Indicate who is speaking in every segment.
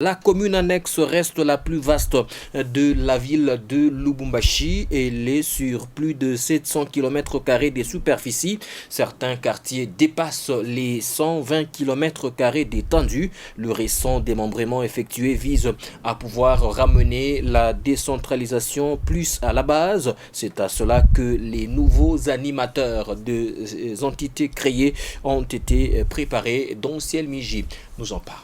Speaker 1: La commune annexe reste la plus vaste de la ville de Lubumbashi. Elle est sur plus de 700 km² de superficie. Certains quartiers dépassent les 120 km² d'étendue. Le récent démembrement effectué vise à pouvoir ramener la décentralisation plus à la base. C'est à cela que les nouveaux animateurs des entités créées ont été préparés, dont Ciel Miji nous en parle.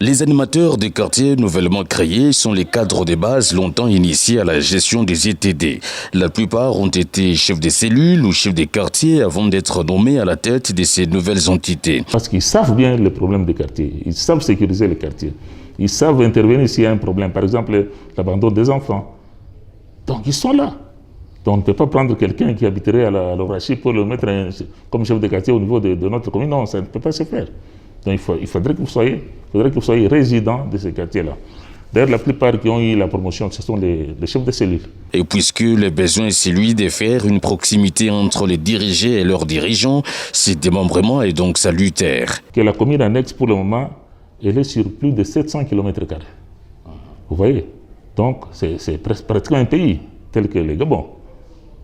Speaker 2: Les animateurs des quartiers nouvellement créés sont les cadres de base longtemps initiés à la gestion des ETD. La plupart ont été chefs de cellules ou chefs de quartier avant d'être nommés à la tête de ces nouvelles entités.
Speaker 3: Parce qu'ils savent bien les problèmes des quartiers, ils savent sécuriser les quartiers, ils savent intervenir s'il y a un problème, par exemple l'abandon des enfants. Donc ils sont là. Donc on ne peut pas prendre quelqu'un qui habiterait à l'Orachi pour le mettre comme chef de quartier au niveau de notre commune. Non, ça ne peut pas se faire. Donc il faudrait que vous soyez résident de ces quartiers-là. D'ailleurs, la plupart qui ont eu la promotion, ce sont les chefs de cellules.
Speaker 2: Et puisque le besoin est celui de faire une proximité entre les dirigés et leurs dirigeants, ce démembrement est donc salutaire.
Speaker 3: Que la commune annexe, pour le moment, elle est sur plus de 700 km². Vous voyez? Donc, c'est pratiquement un pays, tel que le Gabon.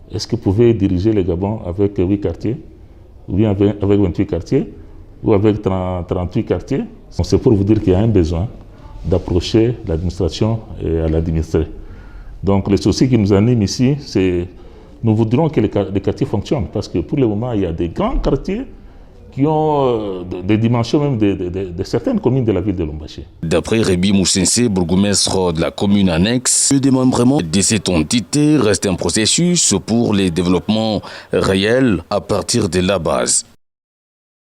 Speaker 3: Est-ce que vous pouvez diriger le Gabon avec 8 quartiers, ou bien avec 28 quartiers, ou avec 38 quartiers? C'est pour vous dire qu'il y a un besoin d'approcher l'administration et à l'administrer. Donc le souci qui nous anime ici, c'est nous voudrions que les quartiers fonctionnent, parce que pour le moment, il y a des grands quartiers qui ont des dimensions même de certaines communes de la ville de Lubumbashi.
Speaker 2: D'après Rébi Moussense, bourgmestre de la commune annexe, le démembrement de cette entité reste un processus pour les développements réels à partir de la base.